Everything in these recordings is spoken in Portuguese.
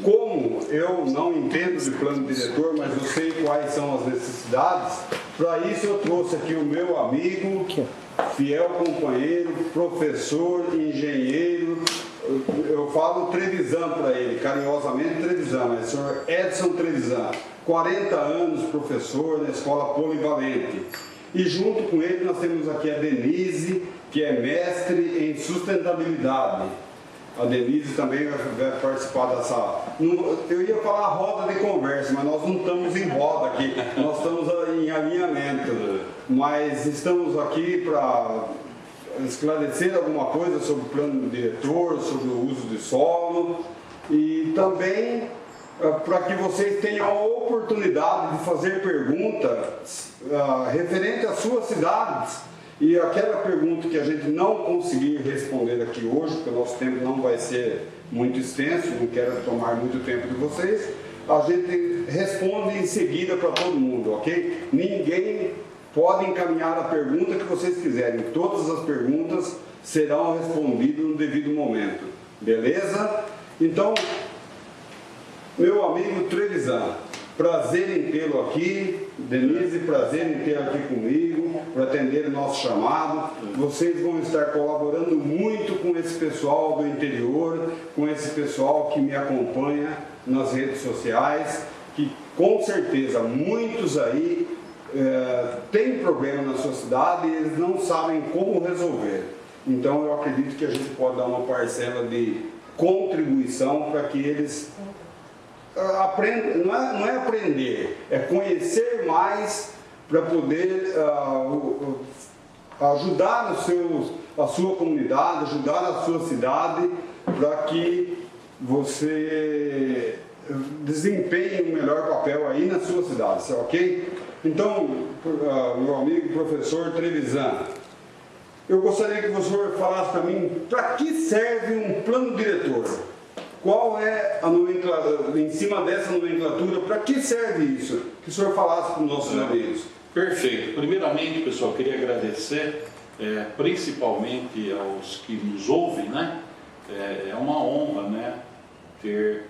Como eu não entendo de plano diretor, mas eu sei quais são as necessidades, para isso eu trouxe aqui o meu amigo, fiel companheiro, professor, engenheiro, eu falo Trevisan para ele, carinhosamente Trevisan, mas o senhor Edson Trevisan, 40 anos professor na Escola Polivalente. E junto com ele nós temos aqui a Denise, que é mestre em sustentabilidade. A Denise também vai participar dessa... Eu ia falar roda de conversa, mas nós não estamos em roda aqui, nós estamos em alinhamento. Mas estamos aqui para esclarecer alguma coisa sobre o plano diretor, sobre o uso de solo e também para que vocês tenham a oportunidade de fazer perguntas referente às suas cidades. E aquela pergunta que a gente não conseguir responder aqui hoje, porque o nosso tempo não vai ser muito extenso, não quero tomar muito tempo de vocês, a gente responde em seguida para todo mundo, ok? Ninguém pode encaminhar a pergunta que vocês quiserem. Todas as perguntas serão respondidas no devido momento. Beleza? Então, meu amigo Trevisan, prazer em tê-lo aqui. Denise, prazer em tê-lo aqui comigo, para atender o nosso chamado. Vocês vão estar colaborando muito com esse pessoal do interior, com esse pessoal que me acompanha nas redes sociais, que com certeza muitos aí têm problema na sua cidade e eles não sabem como resolver. Então eu acredito que a gente pode dar uma parcela de contribuição para que eles aprendam, não é aprender, é conhecer mais para poder ajudar a sua comunidade, ajudar a sua cidade, para que você desempenhe um melhor papel aí na sua cidade, ok? Então, meu amigo professor Trevisan, eu gostaria que o senhor falasse para mim para que serve um plano diretor. Qual é a nomenclatura, em cima dessa nomenclatura, para que serve isso? Que o senhor falasse para os nossos amigos. Perfeito. Primeiramente, pessoal, queria agradecer principalmente aos que nos ouvem, né? É uma honra, né, ter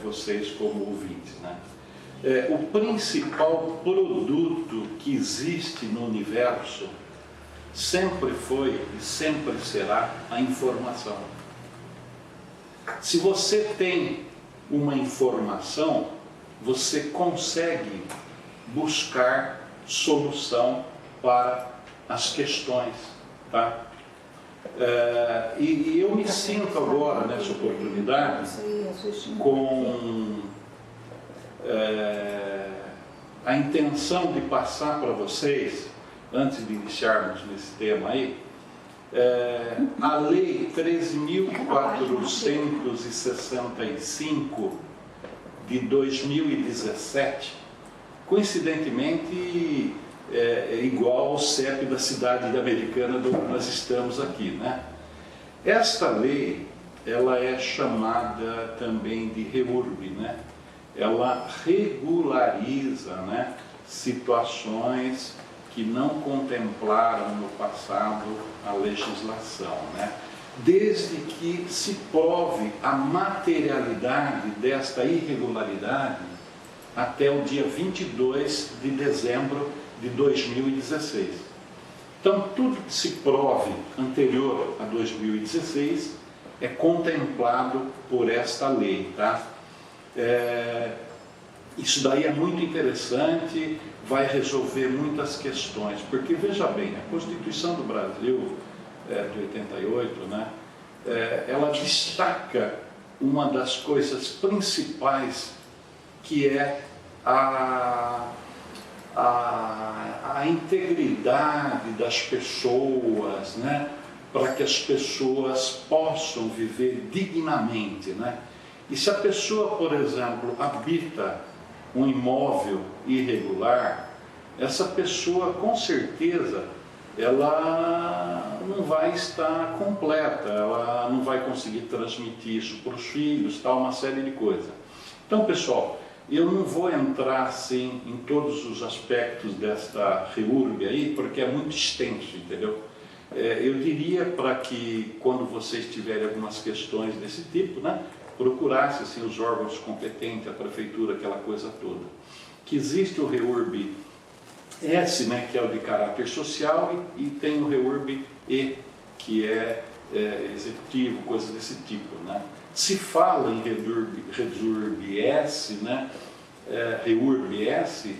vocês como ouvintes, né? O principal produto que existe no universo sempre foi e sempre será a informação. Se você tem uma informação, você consegue buscar solução para as questões, tá? E eu me sinto agora nessa oportunidade com a intenção de passar para vocês, antes de iniciarmos nesse tema aí, a Lei 13.465 de 2017, coincidentemente é igual ao CEP da cidade americana onde nós estamos aqui, né? Esta lei, ela é chamada também de REURB, né? Ela regulariza, né, situações que não contemplaram no passado a legislação, né? Desde que se prove a materialidade desta irregularidade até o dia 22 de dezembro de 2016. Então, tudo que se prove anterior a 2016 é contemplado por esta lei, tá? Isso daí é muito interessante, vai resolver muitas questões, porque veja bem, a Constituição do Brasil de 88, né, ela destaca uma das coisas principais, que é a integridade das pessoas, né, para que as pessoas possam viver dignamente, né? E se a pessoa, por exemplo, habita um imóvel irregular, essa pessoa, com certeza, ela não vai estar completa, ela não vai conseguir transmitir isso para os filhos, tal, uma série de coisas. Então, pessoal, eu não vou entrar, assim, em todos os aspectos desta REURB aí, porque é muito extenso, entendeu? Eu diria para que, quando vocês tiverem algumas questões desse tipo, né, procurasse assim, os órgãos competentes, a prefeitura, aquela coisa toda. Que existe o REURB S, né, que é o de caráter social, e tem o REURB E, que é executivo, coisas desse tipo, né? Se fala em REURB S, né, REURB S,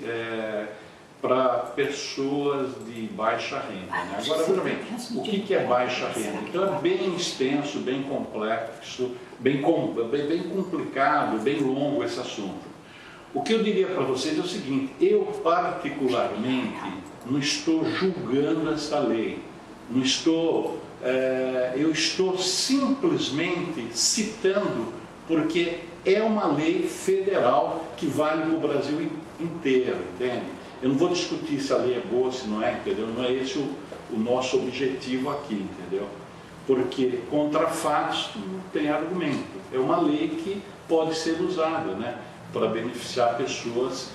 para pessoas de baixa renda, né? Agora, veja bem, o que é baixa renda? Então é bem extenso, bem complexo, bem complicado, bem longo esse assunto. O que eu diria para vocês é o seguinte: eu particularmente não estou julgando essa lei, não estou, eu estou simplesmente citando, porque é uma lei federal que vale para o Brasil inteiro, entende? Eu não vou discutir se a lei é boa, se não é, entendeu? Não é esse o nosso objetivo aqui, entendeu? Porque contra fatos não tem argumento. É uma lei que pode ser usada, né, para beneficiar pessoas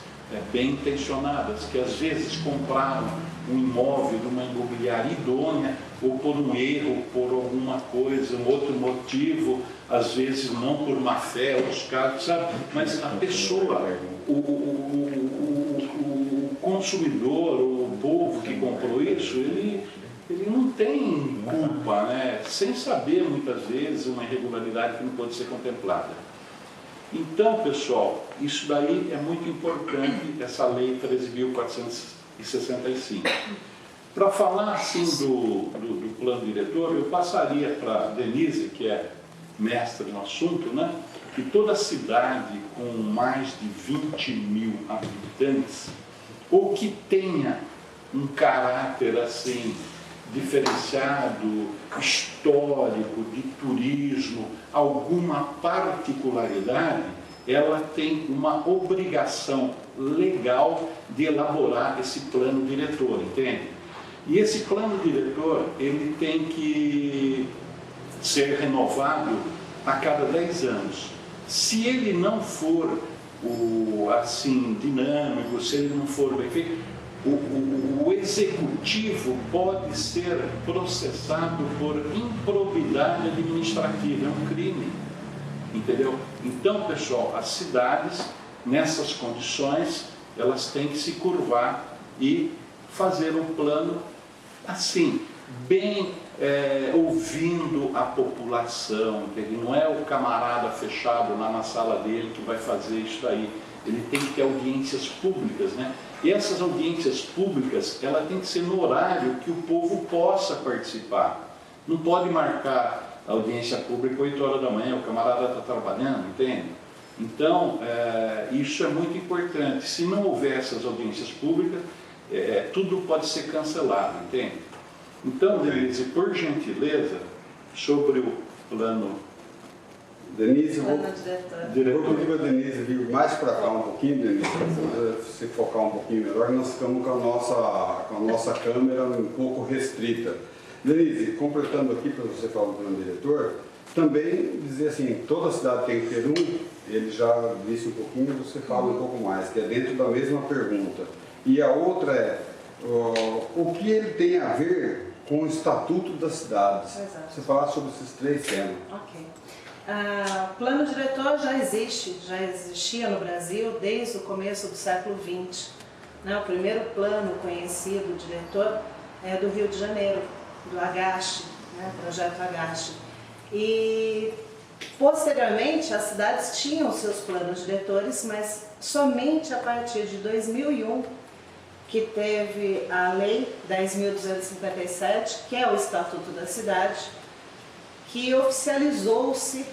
bem intencionadas, que às vezes compraram um imóvel de uma imobiliária idônea, ou por um erro, por alguma coisa, um outro motivo, às vezes não por má fé, outros casos, sabe? Mas a pessoa, o consumidor, o povo que comprou isso, ele não tem culpa, né? Sem saber, muitas vezes, uma irregularidade que não pode ser contemplada. Então, pessoal, isso daí é muito importante, essa lei 13.465. Para falar assim do plano diretor, eu passaria para a Denise, que é mestre no assunto, né? Que toda cidade com mais de 20 mil habitantes, ou que tenha um caráter assim diferenciado, histórico, de turismo, alguma particularidade, ela tem uma obrigação legal de elaborar esse plano diretor, entende? E esse plano diretor, ele tem que ser renovado a cada 10 anos. Se ele não for assim dinâmico, se ele não for bem feito, o executivo pode ser processado por improbidade administrativa, é um crime, entendeu? Então, pessoal, as cidades, nessas condições, elas têm que se curvar e fazer um plano assim, bem ouvindo a população, entendeu? Não é o camarada fechado lá na sala dele que vai fazer isso aí. Ele tem que ter audiências públicas, né? E essas audiências públicas, ela tem que ser no horário que o povo possa participar. Não pode marcar a audiência pública 8 horas da manhã, o camarada está trabalhando, entende? Então, isso é muito importante. Se não houver essas audiências públicas, tudo pode ser cancelado, entende? Então, Denise, por gentileza, sobre o plano... Denise, vou pedir para a Denise vir mais para cá um pouquinho, Denise, para se focar um pouquinho melhor, nós ficamos com a nossa câmera um pouco restrita. Denise, completando aqui para você falar do plano diretor, também dizer assim, toda cidade tem que ter um, ele já disse um pouquinho, você fala um pouco mais, que é dentro da mesma pergunta. E a outra é, o que ele tem a ver com o Estatuto das Cidades? Exato. Você falar sobre esses 3 temas. Ok. O plano diretor já existia no Brasil desde o começo do século XX. Né? O primeiro plano conhecido diretor é do Rio de Janeiro, do Agache, né? Projeto Agache. E posteriormente as cidades tinham seus planos diretores, mas somente a partir de 2001 que teve a Lei 10.257, que é o Estatuto da Cidade, que oficializou-se,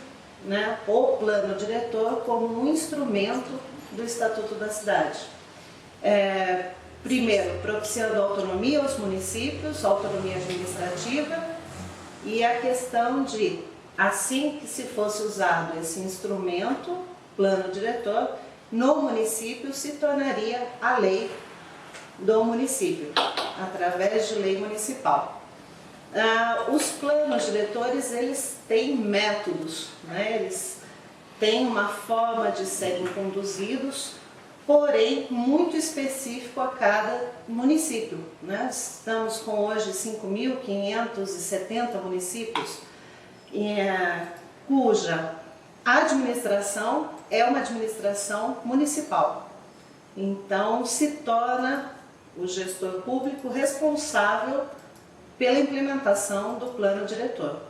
né, o plano diretor como um instrumento do Estatuto da Cidade. Primeiro, propiciando autonomia aos municípios, autonomia administrativa, e a questão de, assim que se fosse usado esse instrumento, plano diretor, no município se tornaria a lei do município, através de lei municipal. Os planos diretores, eles têm métodos, né? Eles têm uma forma de serem conduzidos, porém muito específico a cada município, né? Estamos com hoje 5.570 municípios, cuja A administração é uma administração municipal, então se torna o gestor público responsável pela implementação do plano diretor.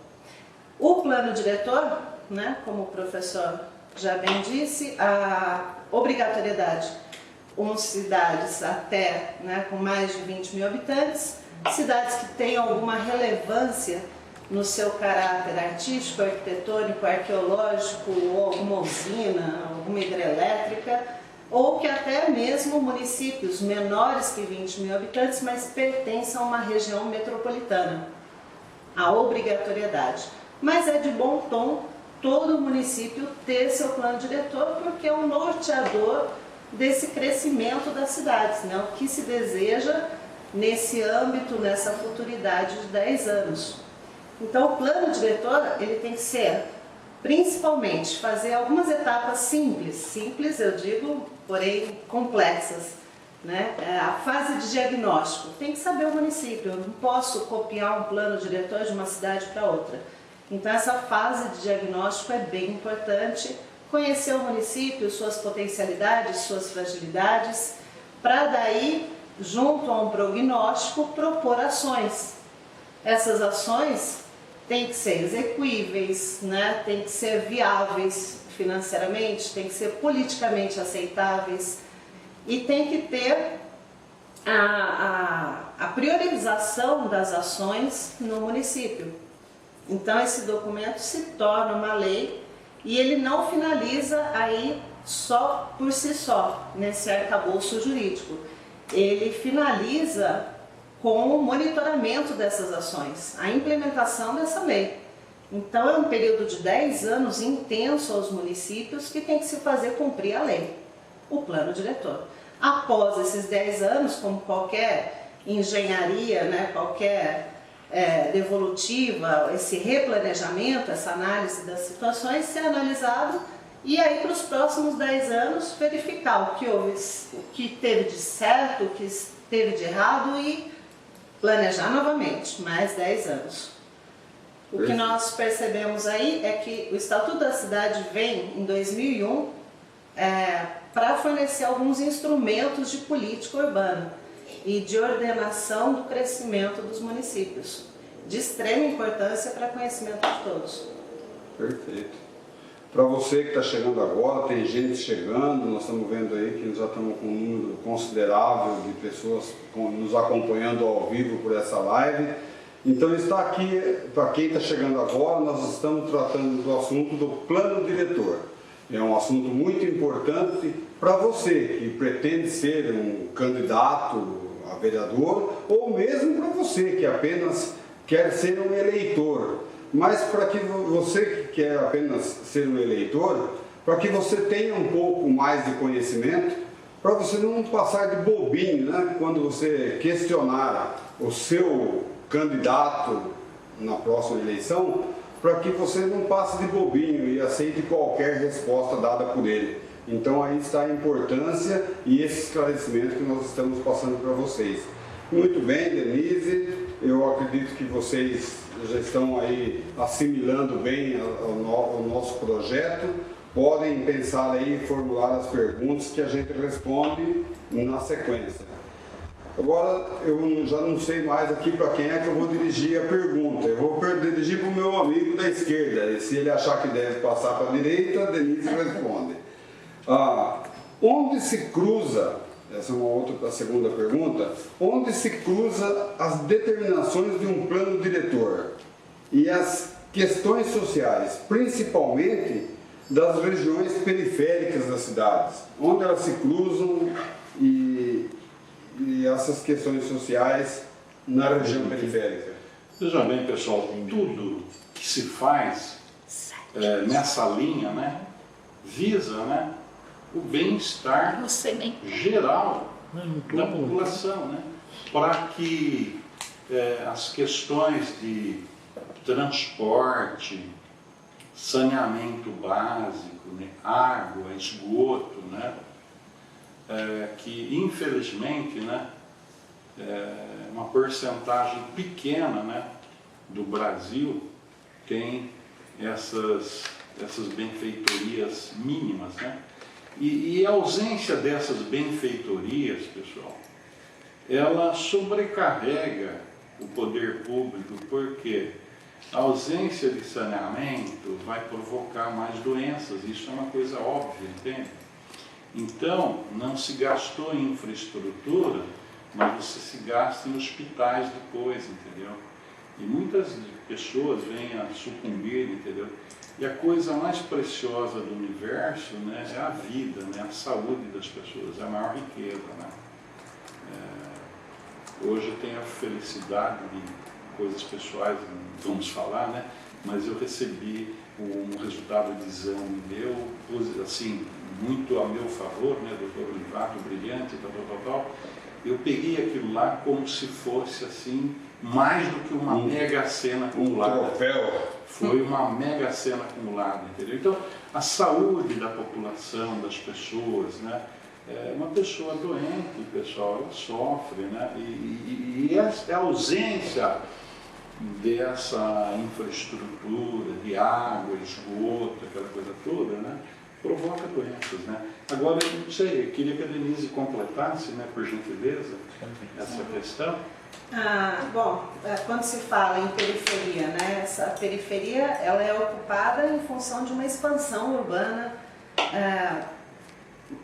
O plano diretor, né, como o professor já bem disse, a obrigatoriedade, cidades até, né, com mais de 20 mil habitantes, cidades que tenham alguma relevância no seu caráter artístico, arquitetônico, arqueológico, ou alguma usina, alguma hidrelétrica, ou que até mesmo municípios menores que 20 mil habitantes, mas pertençam a uma região metropolitana. A obrigatoriedade. Mas é de bom tom todo município ter seu plano diretor, porque é um norteador desse crescimento das cidades, né? O que se deseja nesse âmbito, nessa futuridade de 10 anos. Então o plano diretor ele tem que ser, principalmente, fazer algumas etapas simples eu digo, porém complexas, né? A fase de diagnóstico, tem que saber o município, eu não posso copiar um plano diretor de uma cidade para outra. Então essa fase de diagnóstico é bem importante, conhecer o município, suas potencialidades, suas fragilidades, para daí, junto a um prognóstico, propor ações. Essas ações têm que ser execuíveis, né? Têm que ser viáveis financeiramente, têm que ser politicamente aceitáveis e tem que ter a priorização das ações no município. Então esse documento se torna uma lei e ele não finaliza aí só por si só, nesse arcabouço jurídico. Ele finaliza com o monitoramento dessas ações, a implementação dessa lei. Então é um período de 10 anos intenso aos municípios que tem que se fazer cumprir a lei, o plano diretor. Após esses 10 anos, como qualquer engenharia, né, qualquer devolutiva, esse replanejamento, essa análise das situações, ser analisado e aí para os próximos 10 anos verificar o que houve, o que teve de certo, o que teve de errado e planejar novamente, mais 10 anos. O que nós percebemos aí é que o Estatuto da Cidade vem em 2001 para fornecer alguns instrumentos de política urbana e de ordenação do crescimento dos municípios, de extrema importância para conhecimento de todos. Perfeito. Para você que está chegando agora, tem gente chegando, nós estamos vendo aí que já estamos com um número considerável de pessoas nos acompanhando ao vivo por essa live. Então está aqui, para quem está chegando agora, nós estamos tratando do assunto do plano diretor. É um assunto muito importante para você que pretende ser um candidato a vereador ou mesmo para você que apenas quer ser um eleitor. Mas para que você que quer apenas ser um eleitor, para que você tenha um pouco mais de conhecimento, para você não passar de bobinho, né? Quando você questionar o seu candidato na próxima eleição, para que você não passe de bobinho e aceite qualquer resposta dada por ele. Então aí está a importância e esse esclarecimento que nós estamos passando para vocês. Muito bem, Denise, eu acredito que vocês já estão aí assimilando bem o nosso projeto. Podem pensar aí em formular as perguntas que a gente responde na sequência. Agora, eu já não sei mais aqui para quem é que eu vou dirigir a pergunta. Eu vou dirigir para o meu amigo da esquerda. E se ele achar que deve passar para a direita, a Denise responde. Onde se cruza, essa é a segunda pergunta, onde se cruza as determinações de um plano diretor e as questões sociais, principalmente das regiões periféricas das cidades, onde elas se cruzam e essas questões sociais na região periférica? Veja bem, pessoal, tudo que se faz nessa linha, né, visa, né, o bem-estar geral da população, né, para que as questões de transporte, saneamento básico, né, água, esgoto, né, que infelizmente, né, uma porcentagem pequena, né, do Brasil tem essas essas benfeitorias mínimas, né? E a ausência dessas benfeitorias, pessoal, ela sobrecarrega o poder público, porque a ausência de saneamento vai provocar mais doenças, isso é uma coisa óbvia, entende? Então, não se gastou em infraestrutura, mas você se gasta em hospitais depois, entendeu? E muitas pessoas vêm a sucumbir, entendeu? E a coisa mais preciosa do universo, né, é a vida, né, a saúde das pessoas, é a maior riqueza, né? Hoje eu tenho a felicidade de coisas pessoais, vamos falar, né? Mas eu recebi um resultado de exame meu, assim, muito a meu favor, né? Doutor Olivato, brilhante, tal. Eu peguei aquilo lá como se fosse, assim, mais do que uma mega cena acumulada. Um troféu. Foi uma mega cena acumulada, entendeu? Então, a saúde da população, das pessoas, né? Uma pessoa doente, pessoal, ela sofre, né? E a ausência dessa infraestrutura de água, esgoto, aquela coisa toda, né? Provoca doenças, né? Agora, eu não sei, eu queria que a Denise completasse, né, por gentileza, essa questão. Bom, quando se fala em periferia, né, essa periferia ela é ocupada em função de uma expansão urbana,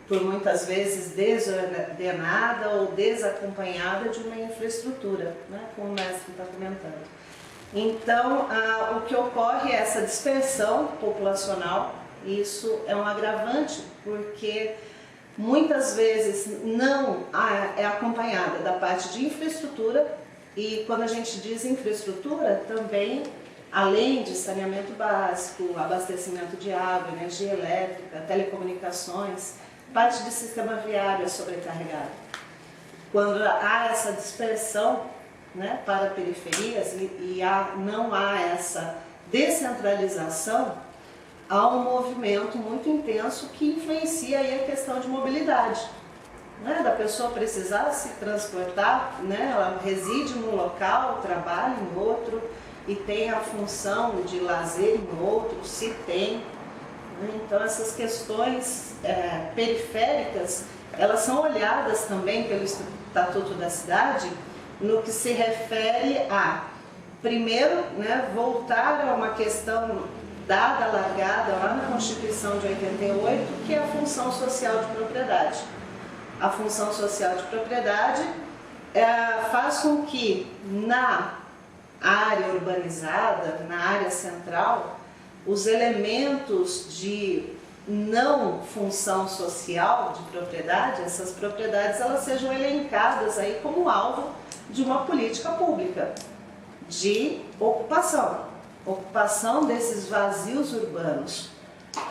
por muitas vezes desordenada ou desacompanhada de uma infraestrutura, né, como o mestre está comentando. Então, o que ocorre é essa dispersão populacional. Isso é um agravante, porque muitas vezes não é acompanhada da parte de infraestrutura, e quando a gente diz infraestrutura, também, além de saneamento básico, abastecimento de água, energia elétrica, telecomunicações, parte de sistema viário é sobrecarregada. Quando há essa dispersão, né, para periferias e não há essa descentralização, há um movimento muito intenso que influencia aí a questão de mobilidade, né? Da pessoa precisar se transportar, né? Ela reside num local, trabalha em outro e tem a função de lazer em outro, se tem, né? Então essas questões periféricas, elas são olhadas também pelo Estatuto da Cidade no que se refere a, primeiro, né, voltar a uma questão dada a largada lá na Constituição de 88, que é a função social de propriedade. A função social de propriedade faz com que na área urbanizada, na área central, os elementos de não função social de propriedade, essas propriedades, elas sejam elencadas aí como alvo de uma política pública de ocupação desses vazios urbanos,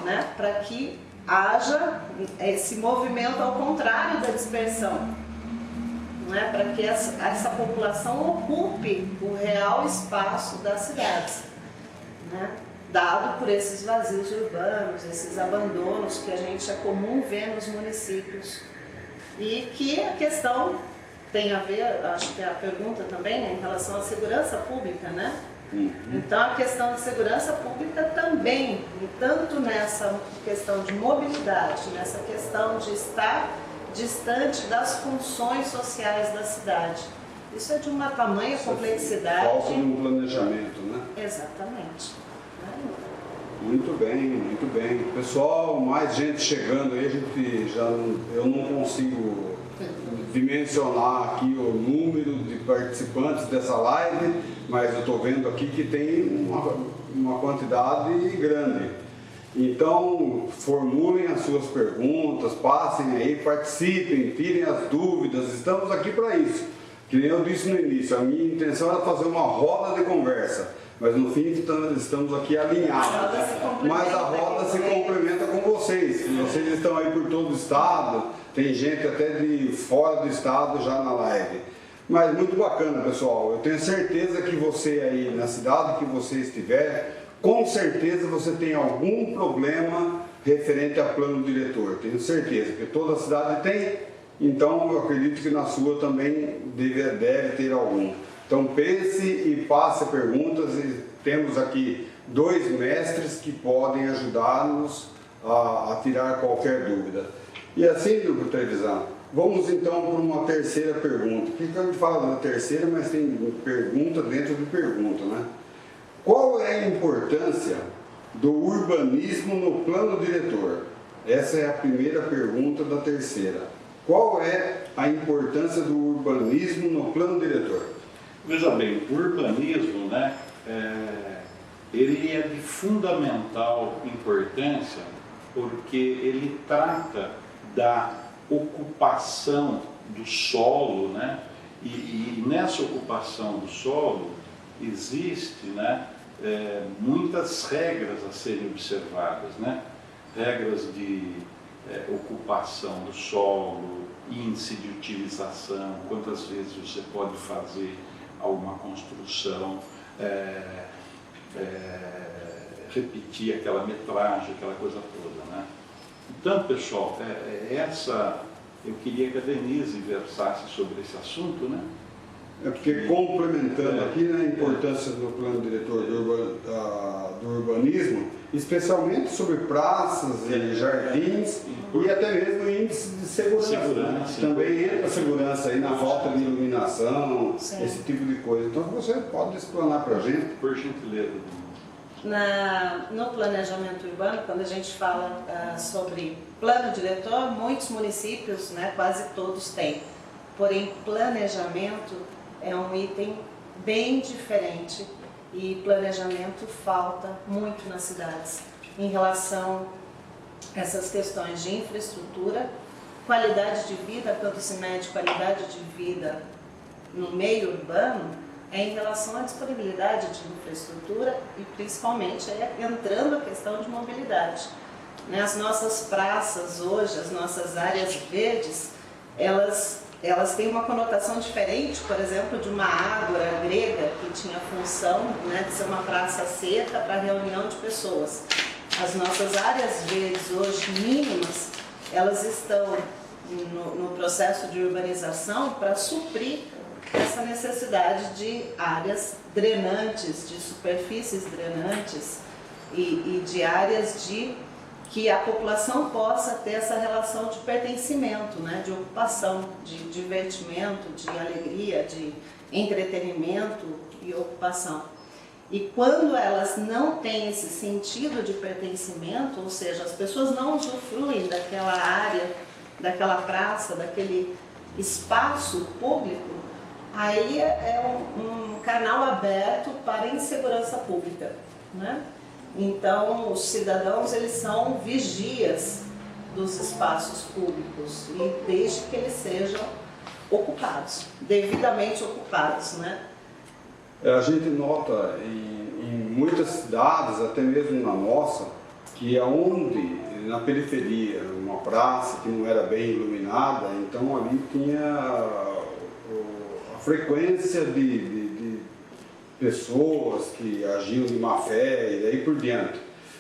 né, para que haja esse movimento ao contrário da dispersão, né, para que essa população ocupe o real espaço das cidades, né, dado por esses vazios urbanos, esses abandonos que a gente é comum ver nos municípios, e que a questão tem a ver, acho que a pergunta também é em relação à segurança pública, né? Então a questão de segurança pública também, tanto nessa questão de mobilidade, nessa questão de estar distante das funções sociais da cidade. Isso é de uma tamanha complexidade. Falta de um planejamento, né? Exatamente. Muito bem, muito bem. Pessoal, mais gente chegando aí, eu não consigo dimensionar aqui o número de participantes dessa live, mas eu estou vendo aqui que tem uma quantidade grande. Então, formulem as suas perguntas, passem aí, participem, tirem as dúvidas, estamos aqui para isso. Que nem eu disse no início, a minha intenção era fazer uma roda de conversa, mas no fim estamos aqui alinhados. Mas a roda se complementa com vocês. Vocês estão aí por todo o estado, tem gente até de fora do estado já na live. Mas muito bacana, pessoal. Eu tenho certeza que você aí na cidade que você estiver, com certeza você tem algum problema referente a plano diretor. Tenho certeza, porque toda a cidade tem, então eu acredito que na sua também deve ter algum. Então pense e passe perguntas, e temos aqui dois mestres que podem ajudar-nos a tirar qualquer dúvida. E assim, doutor Trevisan, vamos então para uma terceira pergunta. Aqui a gente fala da terceira, mas tem pergunta dentro de pergunta, né? Qual é a importância do urbanismo no plano diretor? Essa é a primeira pergunta da terceira. Qual é a importância do urbanismo no plano diretor? Veja bem, o urbanismo, né, ele é de fundamental importância porque ele trata da ocupação do solo, né, e nessa ocupação do solo existe, né, muitas regras a serem observadas, né? Regras de ocupação do solo, índice de utilização, quantas vezes você pode fazer alguma construção, repetir aquela metragem, aquela coisa toda, né? Então, pessoal, eu queria que a Denise versasse sobre esse assunto, né? É porque, complementando aqui, né, a importância do plano diretor do urbanismo, especialmente sobre praças e jardins e até mesmo índice de segurança. Né? Também entra a segurança aí na falta de iluminação, sim, esse tipo de coisa. Então você pode explanar para a gente? Por gentileza. No planejamento urbano, quando a gente fala sobre plano diretor, muitos municípios, né, quase todos têm. Porém, planejamento é um item bem diferente e planejamento falta muito nas cidades em relação a essas questões de infraestrutura, qualidade de vida. Quando se mede qualidade de vida no meio urbano, é em relação à disponibilidade de infraestrutura e principalmente entrando a questão de mobilidade. As nossas praças hoje, as nossas áreas verdes, elas têm uma conotação diferente, por exemplo, de uma ágora grega que tinha a função, né, de ser uma praça seca para reunião de pessoas. As nossas áreas verdes hoje mínimas, elas estão no processo de urbanização para suprir essa necessidade de áreas drenantes, de superfícies drenantes e de áreas que a população possa ter essa relação de pertencimento, né, de ocupação, de divertimento, de alegria, de entretenimento e ocupação. E quando elas não têm esse sentido de pertencimento, ou seja, as pessoas não usufruem daquela área, daquela praça, daquele espaço público, aí é um canal aberto para a insegurança pública, né? Então, os cidadãos, eles são vigias dos espaços públicos e desde que eles sejam ocupados, devidamente ocupados, né? A gente nota em muitas cidades, até mesmo na nossa, que aonde, na periferia, uma praça que não era bem iluminada, então ali tinha a frequência de pessoas que agiam de má fé e daí por diante.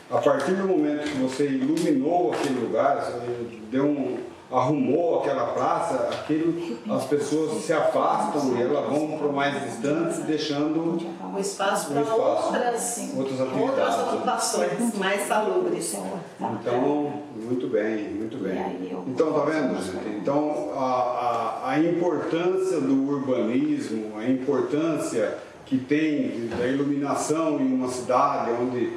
A partir do momento que você iluminou aquele lugar, você arrumou aquela praça, as pessoas se afastam e elas vão para mais distantes, deixando o espaço para outras ocupações mais salubres. Então, muito bem, muito bem. Então, tá vendo, gente? Então, a importância do urbanismo, a importância que tem da iluminação em uma cidade onde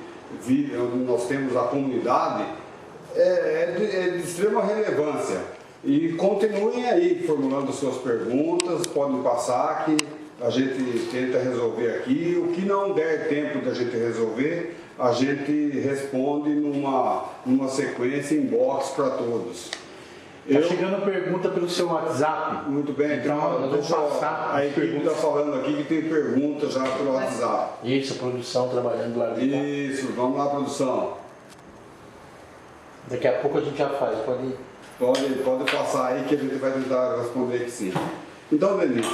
nós temos a comunidade é de extrema relevância. E continuem aí formulando suas perguntas, podem passar que a gente tenta resolver aqui. O que não der tempo da gente resolver, a gente responde numa sequência inbox para todos. Está chegando pergunta pelo seu WhatsApp. Muito bem, então a equipe está falando aqui que tem pergunta já pelo WhatsApp. Isso, a produção trabalhando lá. Isso, vamos lá, produção. Daqui a pouco a gente já faz, Pode passar aí que a gente vai tentar responder que sim. Então, Denise,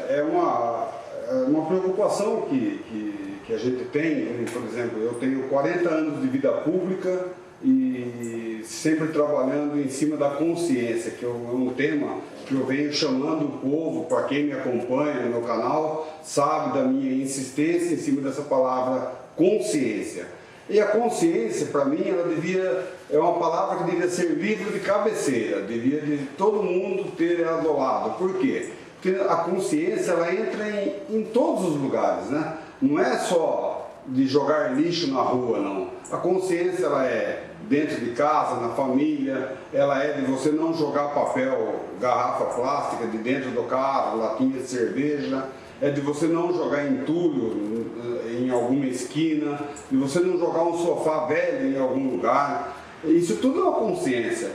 é uma preocupação que a gente tem, por exemplo, eu tenho 40 anos de vida pública e sempre trabalhando em cima da consciência, que é um tema que eu venho chamando o povo, para quem me acompanha no meu canal, sabe da minha insistência em cima dessa palavra consciência. E a consciência, para mim, é uma palavra que devia ser livro de cabeceira, devia de todo mundo ter ela do lado. Por quê? Porque a consciência, ela entra em todos os lugares, né? Não é só de jogar lixo na rua, não. A consciência, ela é dentro de casa, na família, ela é de você não jogar papel, garrafa plástica de dentro do carro, latinha de cerveja, é de você não jogar entulho em alguma esquina, de você não jogar um sofá velho em algum lugar. Isso tudo é uma consciência.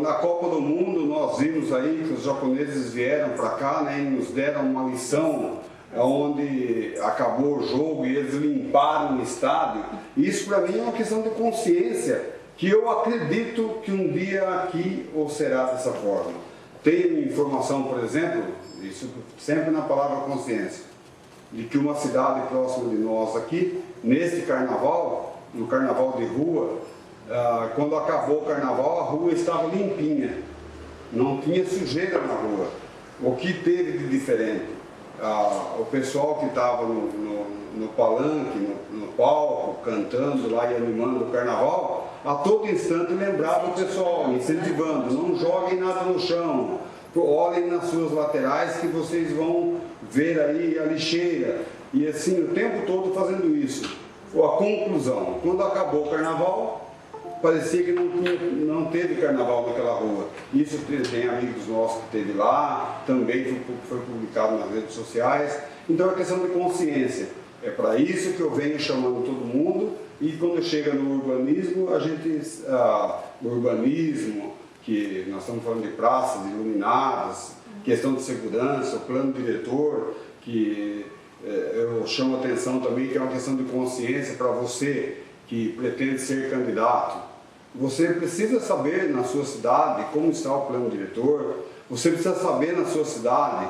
Na Copa do Mundo, nós vimos aí que os japoneses vieram para cá, né, e nos deram uma lição onde acabou o jogo e eles limparam o estádio. Isso para mim é uma questão de consciência, que eu acredito que um dia aqui ou será dessa forma. Tenho informação, por exemplo, isso sempre na palavra consciência, de que uma cidade próxima de nós aqui, neste carnaval, no carnaval de rua, quando acabou o carnaval, a rua estava limpinha, não tinha sujeira na rua. O que teve de diferente? O pessoal que estava no palanque, no palco, cantando lá e animando o carnaval, a todo instante lembrava o pessoal, incentivando, não joguem nada no chão, olhem nas suas laterais que vocês vão ver aí a lixeira. E assim, o tempo todo fazendo isso. A conclusão, quando acabou o carnaval, parecia que não teve carnaval naquela rua. Isso tem amigos nossos que teve lá, também foi publicado nas redes sociais. Então é questão de consciência. É para isso que eu venho chamando todo mundo, e quando chega no urbanismo, o urbanismo, que nós estamos falando de praças iluminadas, questão de segurança, o plano diretor, que eu chamo a atenção também, que é uma questão de consciência para você que pretende ser candidato. Você precisa saber na sua cidade como está o plano diretor, você precisa saber na sua cidade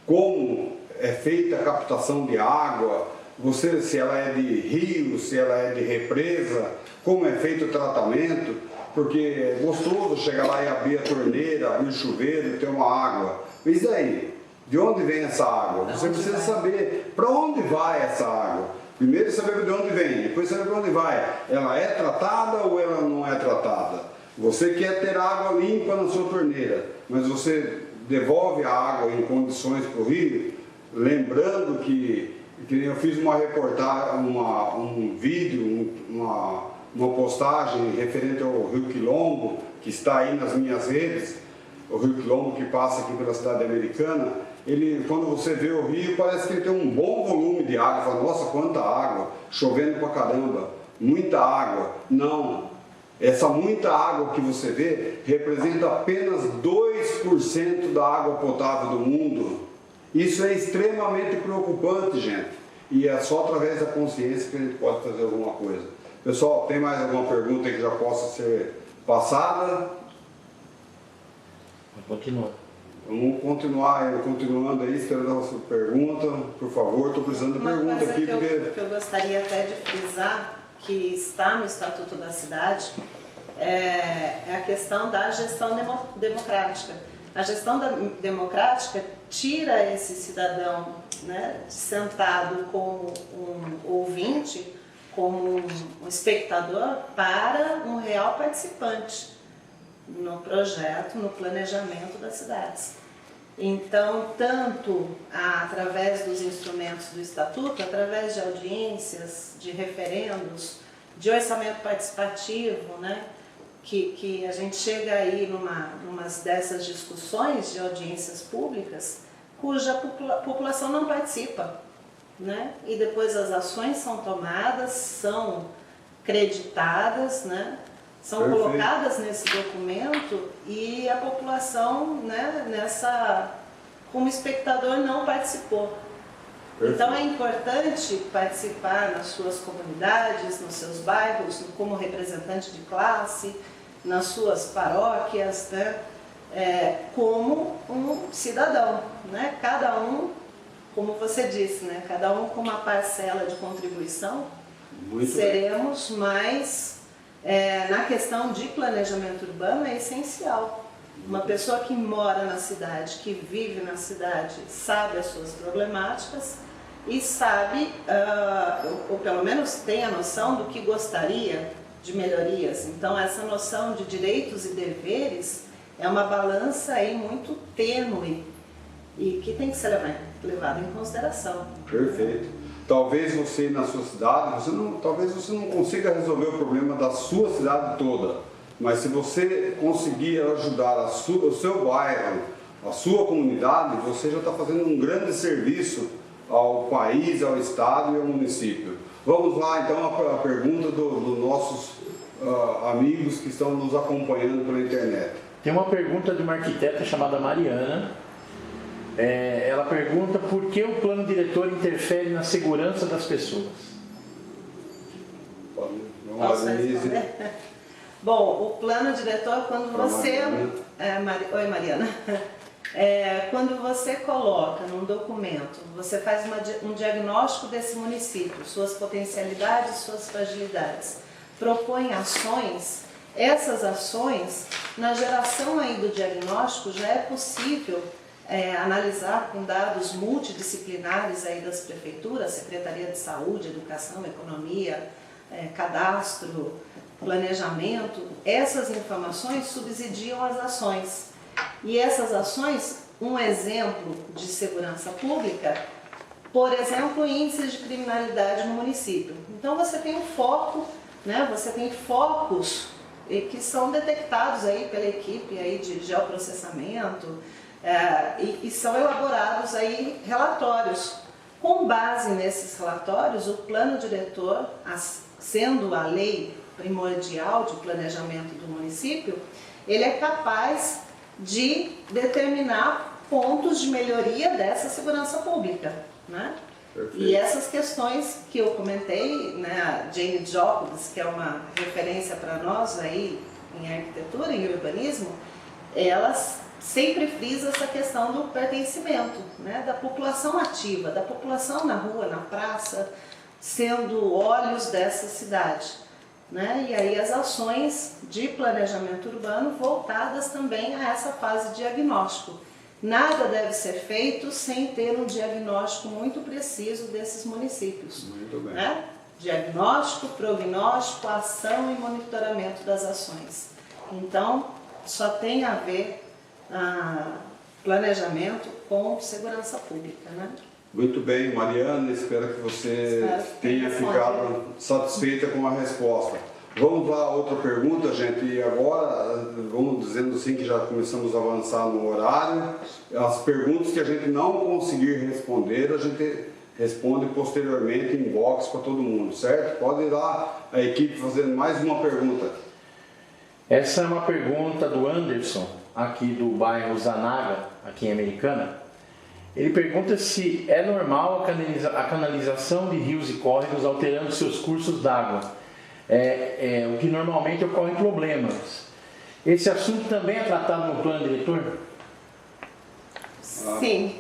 como é feita a captação de água, se ela é de rio, se ela é de represa, como é feito o tratamento, porque é gostoso chegar lá e abrir a torneira, abrir o chuveiro e ter uma água. Mas aí, de onde vem essa água? Você precisa saber para onde vai essa água. Primeiro saber de onde vem, depois saber para onde vai. Ela é tratada ou ela não é tratada? Você quer ter água limpa na sua torneira, mas você devolve a água em condições para o rio, lembrando que eu fiz uma reportagem, um vídeo, uma postagem referente ao Rio Quilombo, que está aí nas minhas redes, o Rio Quilombo que passa aqui pela cidade americana. Quando você vê o rio, parece que ele tem um bom volume de água. Fala, nossa, quanta água, chovendo pra caramba, muita água. Não, essa muita água que você vê representa apenas 2% da água potável do mundo. Isso é extremamente preocupante, gente. E é só através da consciência que a gente pode fazer alguma coisa. Pessoal, tem mais alguma pergunta que já possa ser passada? Continua. Vamos continuando aí, esperando a sua pergunta, por favor. Estou precisando de pergunta aqui. Que eu gostaria até de frisar, que está no Estatuto da Cidade, é a questão da gestão democrática. A gestão democrática tira esse cidadão, né, sentado como um ouvinte, como um espectador, para um real participante no projeto, no planejamento das cidades. Então, tanto através dos instrumentos do Estatuto, através de audiências, de referendos, de orçamento participativo, né, que a gente chega aí numa dessas discussões de audiências públicas, cuja população não participa, né, e depois as ações são tomadas, são creditadas, né, são Perfeito. Colocadas nesse documento e a população, né, como espectador não participou. Perfeito. Então é importante participar nas suas comunidades, nos seus bairros, como representante de classe, nas suas paróquias, né, como um cidadão, né, cada um, como você disse, né, cada um com uma parcela de contribuição. Muito seremos mais... na questão de planejamento urbano é essencial. Uma pessoa que mora na cidade, que vive na cidade, sabe as suas problemáticas e sabe, ou pelo menos tem a noção do que gostaria de melhorias. Então essa noção de direitos e deveres é uma balança aí muito tênue e que tem que ser levada em consideração. Perfeito. Talvez você na sua cidade, talvez você não consiga resolver o problema da sua cidade toda, mas se você conseguir ajudar o seu bairro, a sua comunidade, você já está fazendo um grande serviço ao país, ao estado e ao município. Vamos lá então a pergunta dos nossos amigos que estão nos acompanhando pela internet. Tem uma pergunta de uma arquiteta chamada Mariana. Ela pergunta por que o plano diretor interfere na segurança das pessoas. Posso responder? Bom, o plano diretor, quando você... Oi, Mariana. Quando você coloca num documento, você faz um diagnóstico desse município, suas potencialidades, suas fragilidades, propõe ações. Essas ações, na geração aí do diagnóstico, já é possível analisar com dados multidisciplinares aí das prefeituras, Secretaria de Saúde, Educação, Economia, Cadastro, Planejamento. Essas informações subsidiam as ações. E essas ações, um exemplo de segurança pública, por exemplo, índices de criminalidade no município. Então você tem um foco, né? Você tem focos que são detectados aí pela equipe aí de geoprocessamento e são elaborados aí relatórios. Com base nesses relatórios, o plano diretor, sendo a lei primordial de planejamento do município, ele é capaz de determinar pontos de melhoria dessa segurança pública, né? E essas questões que eu comentei, né, a Jane Jacobs, que é uma referência para nós aí em arquitetura e urbanismo, elas sempre frisa essa questão do pertencimento, né, da população ativa, da população na rua, na praça, sendo olhos dessa cidade, né? E aí as ações de planejamento urbano voltadas também a essa fase de diagnóstico. Nada deve ser feito sem ter um diagnóstico muito preciso desses municípios. Muito bem. Né? Diagnóstico, prognóstico, ação e monitoramento das ações. Então, só tem a ver planejamento com segurança pública, né? Muito bem, Mariana, espero que você tenha ficado satisfeita com a resposta. Vamos lá, outra pergunta, gente, e agora, vamos dizendo assim que já começamos a avançar no horário. As perguntas que a gente não conseguir responder, a gente responde posteriormente em box para todo mundo, certo? Pode ir lá a equipe fazendo mais uma pergunta. Essa é uma pergunta do Anderson, aqui do bairro Zanaga, aqui em Americana. Ele pergunta se é normal a canalização de rios e córregos alterando seus cursos d'água. O que normalmente ocorre problemas. Esse assunto também é tratado no plano diretor? Sim,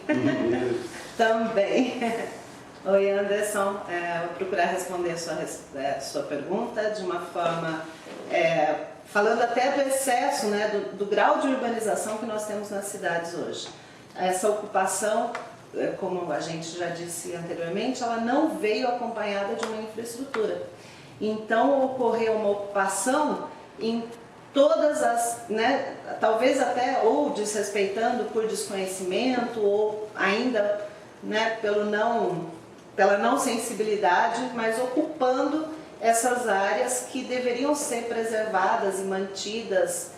também. Oi, Anderson, vou procurar responder a sua pergunta de uma forma, falando até do excesso, né, do grau de urbanização que nós temos nas cidades hoje. Essa ocupação, como a gente já disse anteriormente, ela não veio acompanhada de uma infraestrutura. Então ocorreu uma ocupação em todas as, né, talvez até ou desrespeitando por desconhecimento ou ainda, né, pela não sensibilidade, mas ocupando essas áreas que deveriam ser preservadas e mantidas,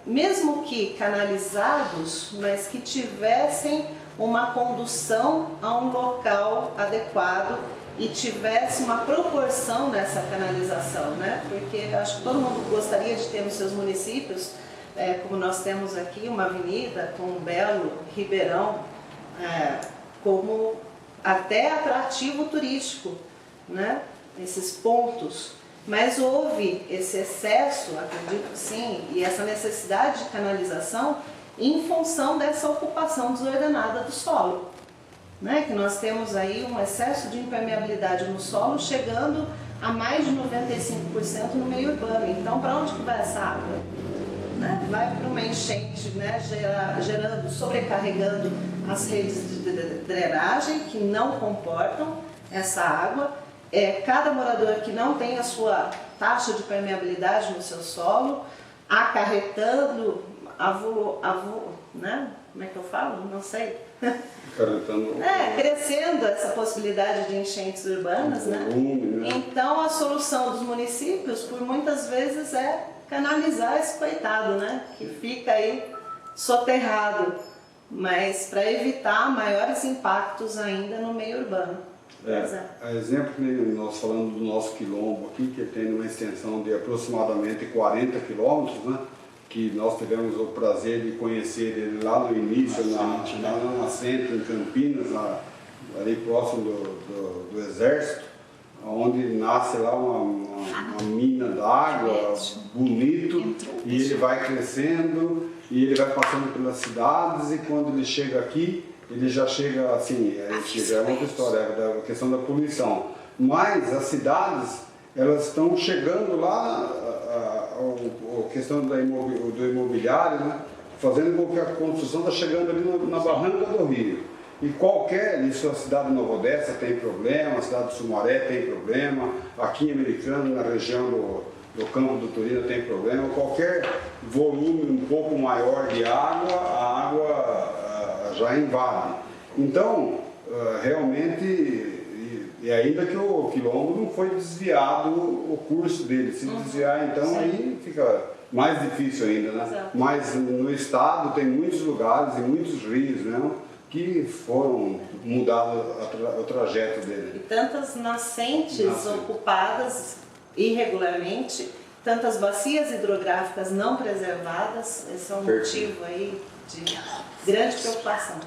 mesmo que canalizados, mas que tivessem uma condução a um local adequado e tivesse uma proporção nessa canalização, né? Porque acho que todo mundo gostaria de ter nos seus municípios, como nós temos aqui, uma avenida com um belo ribeirão, como até atrativo turístico, né? Esses pontos. Mas houve esse excesso, acredito sim, e essa necessidade de canalização em função dessa ocupação desordenada do solo. Né? Que nós temos aí um excesso de impermeabilidade no solo chegando a mais de 95% no meio urbano. Então, para onde que vai essa água? né, vai para uma enchente, né, gerando, sobrecarregando as redes de drenagem que não comportam essa água. Cada morador que não tem a sua taxa de permeabilidade no seu solo, acarretando, né? Como é que eu falo? Não sei. Crescendo essa possibilidade de enchentes urbanas, né? Então a solução dos municípios, por muitas vezes, é canalizar esse coitado, né? Que fica aí soterrado, mas para evitar maiores impactos ainda no meio urbano. Exemplo que nós falamos do nosso quilombo aqui, que tem uma extensão de aproximadamente 40 quilômetros, né? Que nós tivemos o prazer de conhecer ele lá no início, na Centro, em Campinas, ali próximo do Exército, onde nasce lá uma mina d'água, bonito, e ele vai crescendo, e ele vai passando pelas cidades, e quando ele chega aqui, ele já chega assim, já é uma outra história, a questão da poluição. Mas as cidades, elas estão chegando lá, a questão do imobiliário, né? Fazendo com que a construção está chegando ali na barranca do rio. E isso a cidade de Nova Odessa tem problema, a cidade de Sumaré tem problema, aqui em Americana, na região do Campo do Turina tem problema, qualquer volume um pouco maior de água, a água já invade. Então, realmente, e ainda que o quilombo não foi desviado o curso dele, se desviar então aí fica mais difícil ainda, né? Exato. Mas no estado tem muitos lugares e muitos rios, né, que foram mudados o trajeto dele. E tantas nascentes ocupadas irregularmente, tantas bacias hidrográficas não preservadas, esse é um motivo aí de grande preocupação.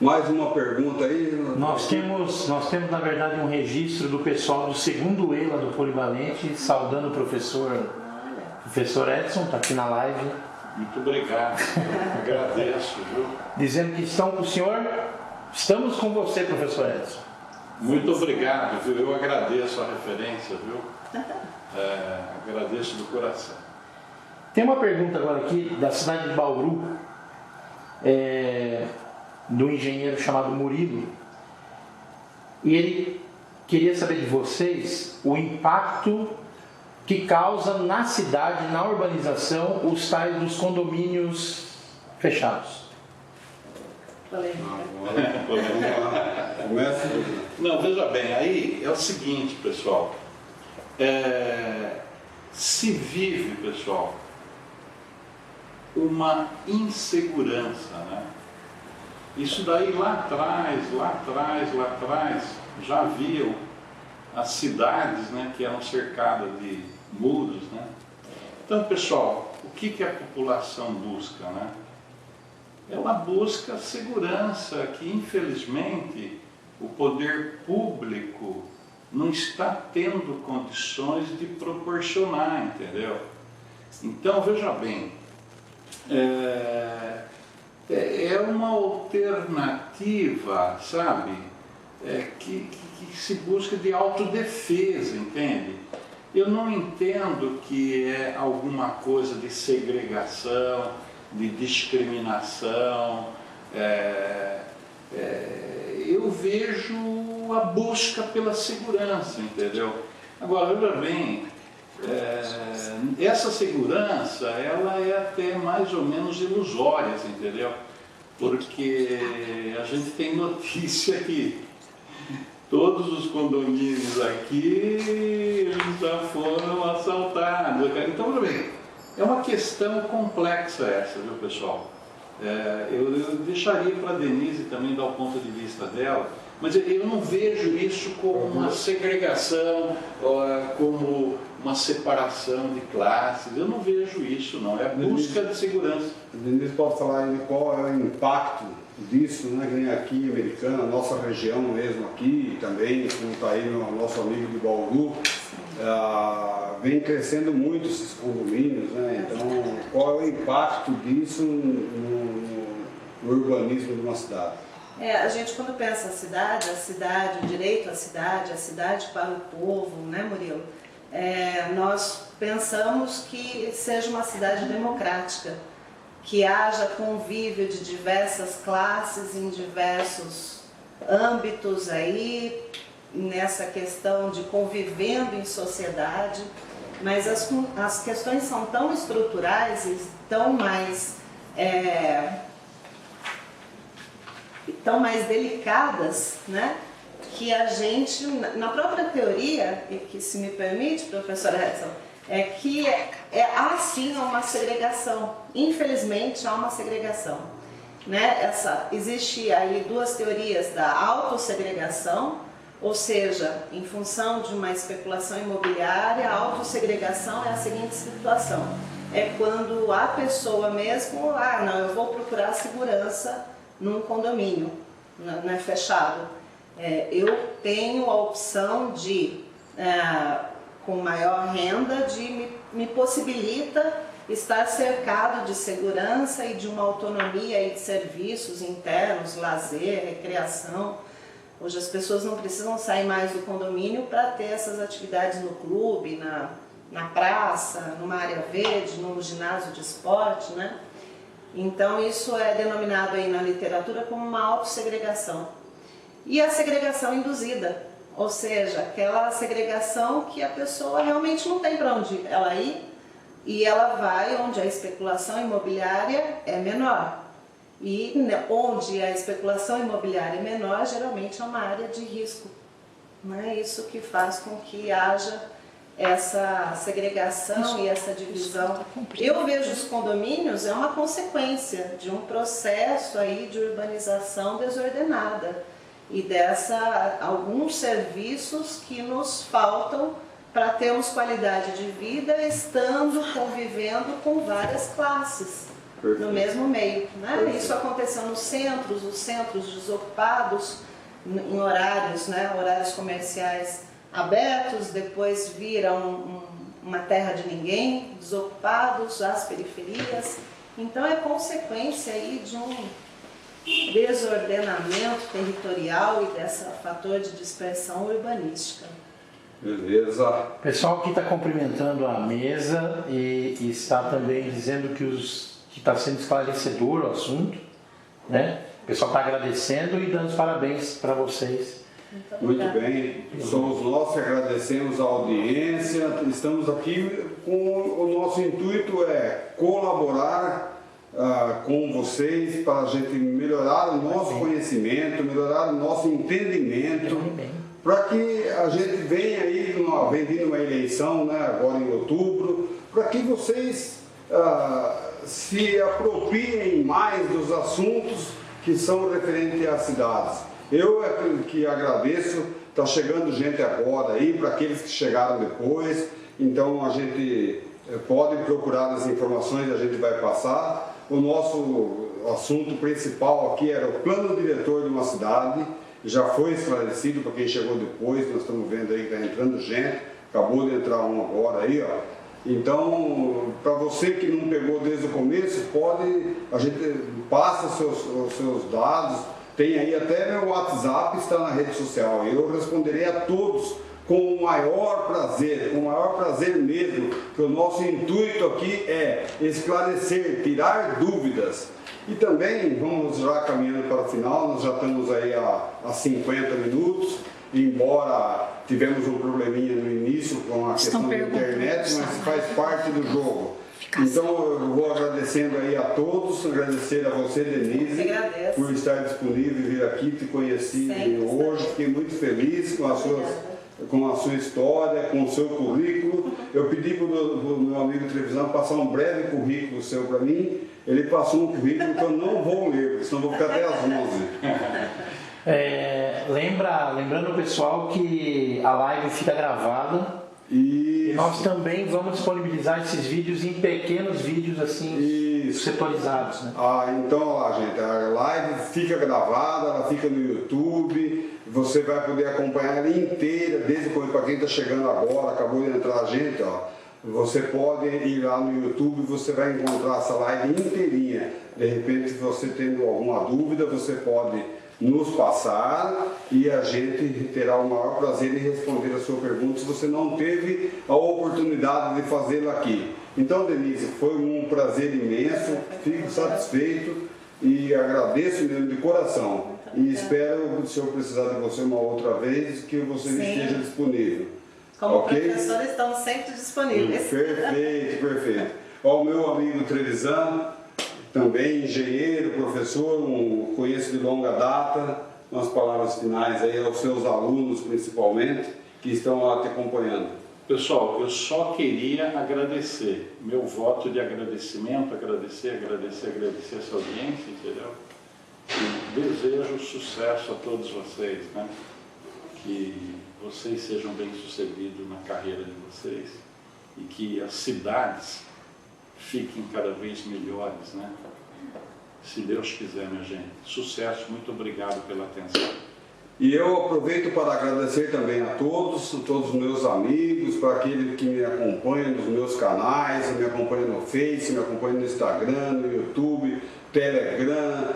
Mais uma pergunta aí? Nós temos na verdade um registro do pessoal do segundo ELA do Polivalente, saudando o professor Edson, está aqui na live. Muito obrigado, agradeço, viu? Dizendo que estão com o senhor, estamos com você, professor Edson. Muito obrigado, viu? Eu agradeço a referência, viu? Agradeço do coração. Tem uma pergunta agora aqui da cidade de Bauru, do engenheiro chamado Murilo, e ele queria saber de vocês o impacto que causa na cidade, na urbanização, os tais dos condomínios fechados. Não, veja bem, aí é o seguinte, pessoal, se vive, pessoal, uma insegurança, né? Isso daí lá atrás, já haviam as cidades, né, que eram cercadas de muros, né? Então, pessoal, o que a população busca, né? Ela busca segurança, que infelizmente o poder público não está tendo condições de proporcionar, entendeu? Então, veja bem, é uma alternativa, sabe, que se busca de autodefesa, entende? Eu não entendo que é alguma coisa de segregação, de discriminação, eu vejo a busca pela segurança, entendeu? Agora, veja bem, essa segurança, ela é até mais ou menos ilusória, entendeu? Porque a gente tem notícia que todos os condomínios aqui já foram assaltados. Então, veja bem, é uma questão complexa essa, viu, pessoal? Eu deixaria para a Denise também dar o ponto de vista dela, mas eu não vejo isso como uma segregação, como uma separação de classes. Eu não vejo isso, não. É a busca de segurança. A Denise pode falar aí qual é o impacto disso, né? Que aqui em Americana, nossa região mesmo aqui, também, como está aí o nosso amigo de Bauru, vem crescendo muito esses condomínios, né? Então, qual é o impacto disso no urbanismo de uma cidade? A gente, quando pensa a cidade, o direito à cidade, a cidade para o povo, né, Murilo? nós pensamos que seja uma cidade democrática, que haja convívio de diversas classes em diversos âmbitos aí, nessa questão de convivendo em sociedade, mas as questões são tão estruturais e tão mais delicadas, né? Que a gente, na própria teoria, e que se me permite, professora Edson, que há sim uma segregação, infelizmente há uma segregação, né? Existe aí duas teorias da autossegregação, ou seja, em função de uma especulação imobiliária, a autossegregação é a seguinte situação, é quando a pessoa mesmo, não, eu vou procurar segurança num condomínio, não é fechado, eu tenho a opção de, com maior renda, me possibilita estar cercado de segurança e de uma autonomia aí de serviços internos, lazer, recreação. Hoje as pessoas não precisam sair mais do condomínio para ter essas atividades no clube, na praça, numa área verde, num ginásio de esporte, né? Então isso é denominado aí na literatura como uma autossegregação. E a segregação induzida, ou seja, aquela segregação que a pessoa realmente não tem para onde ela ir e ela vai onde a especulação imobiliária é menor. E onde a especulação imobiliária é menor, geralmente é uma área de risco. Não é isso que faz com que haja essa segregação e essa divisão. Eu vejo os condomínios uma consequência de um processo aí de urbanização desordenada e alguns serviços que nos faltam para termos qualidade de vida estando convivendo com várias classes no mesmo meio, né? Isso aconteceu nos centros, os centros desocupados em horários, né? Horários comerciais abertos, depois viram uma terra de ninguém, desocupados, as periferias. Então é consequência aí de um desordenamento territorial e desse fator de dispersão urbanística. Beleza. O pessoal aqui está cumprimentando a mesa e está também dizendo que está sendo esclarecedor o assunto, né? O pessoal está agradecendo e dando os parabéns para vocês. Muito bem, somos nós que agradecemos a audiência, estamos aqui com o nosso intuito colaborar com vocês para a gente melhorar o nosso conhecimento, melhorar o nosso entendimento, para que a gente venha aí, vem vindo uma eleição, né, agora em outubro, para que vocês se apropriem mais dos assuntos que são referentes às cidades. Eu que agradeço, está chegando gente agora aí, para aqueles que chegaram depois, então a gente pode procurar as informações, a gente vai passar. O nosso assunto principal aqui era o plano diretor de uma cidade, já foi esclarecido para quem chegou depois, nós estamos vendo aí que está entrando gente, acabou de entrar um agora aí, ó. Então, para você que não pegou desde o começo, a gente passa os seus dados, tem aí até meu WhatsApp, está na rede social, eu responderei a todos com o maior prazer mesmo, que o nosso intuito aqui é esclarecer, tirar dúvidas. E também, vamos já caminhando para o final, nós já estamos aí há 50 minutos, embora tivemos um probleminha no início com a questão da internet, mas faz parte do jogo. Então eu vou agradecendo aí a todos, agradecer a você, Denise, por estar disponível e vir aqui, te conheci hoje, fiquei muito feliz com a sua história, com o seu currículo. Eu pedi para o meu amigo televisão passar um breve currículo seu para mim, ele passou um currículo que eu não vou ler, porque senão vou ficar até às 11. Lembrando o pessoal que a live fica gravada. E nós também vamos disponibilizar esses vídeos em pequenos vídeos assim, setorizados, né? Então, olha lá, gente, a live fica gravada, ela fica no YouTube, você vai poder acompanhar ela inteira, desde para quem está chegando agora, acabou de entrar a gente, ó. Você pode ir lá no YouTube e você vai encontrar essa live inteirinha. De repente, se você tendo alguma dúvida, você pode nos passar e a gente terá o maior prazer em responder a sua pergunta se você não teve a oportunidade de fazê-la aqui. Então, Denise, foi um prazer imenso, fico satisfeito e agradeço mesmo de coração. E espero, se eu precisar de você uma outra vez, que você esteja disponível. Como okay? professores, estamos sempre disponíveis. Perfeito, perfeito. Ao meu amigo Trevisan, também engenheiro, professor, conheço de longa data, umas palavras finais aí aos seus alunos, principalmente, que estão lá te acompanhando. Pessoal, eu só queria agradecer, meu voto de agradecimento, agradecer essa audiência, entendeu? E desejo sucesso a todos vocês, né? Que vocês sejam bem-sucedidos na carreira de vocês e que as cidades fiquem cada vez melhores, né? Se Deus quiser, minha gente. Sucesso, muito obrigado pela atenção. E eu aproveito para agradecer também a todos os meus amigos, para aqueles que me acompanham nos meus canais, me acompanham no Face, me acompanham no Instagram, no YouTube, Telegram,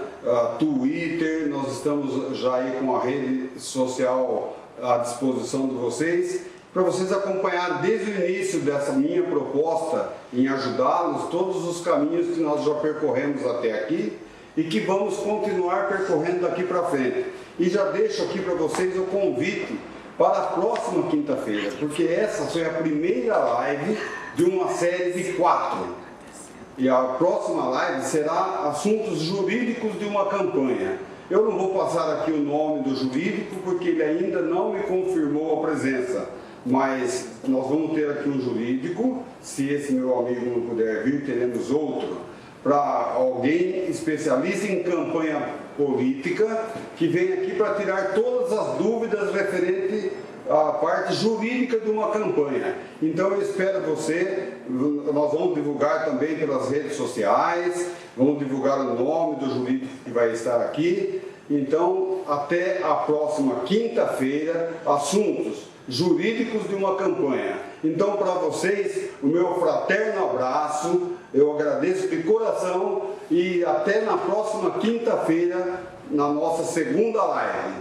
Twitter. Nós estamos já aí com a rede social à disposição de vocês, para vocês acompanharem desde o início dessa minha proposta em ajudá-los, todos os caminhos que nós já percorremos até aqui e que vamos continuar percorrendo daqui para frente. E já deixo aqui para vocês o convite para a próxima quinta-feira, porque essa foi a primeira live de uma série de 4. E a próxima live será assuntos jurídicos de uma campanha. Eu não vou passar aqui o nome do jurídico, porque ele ainda não me confirmou a presença. Mas nós vamos ter aqui um jurídico, se esse meu amigo não puder vir, teremos outro, para alguém especialista em campanha política, que vem aqui para tirar todas as dúvidas referentes à parte jurídica de uma campanha. Então eu espero você, nós vamos divulgar também pelas redes sociais, vamos divulgar o nome do jurídico que vai estar aqui. Então, até a próxima quinta-feira, assuntos jurídicos de uma campanha. Então, para vocês, o meu fraterno abraço, eu agradeço de coração e até na próxima quinta-feira, na nossa segunda live.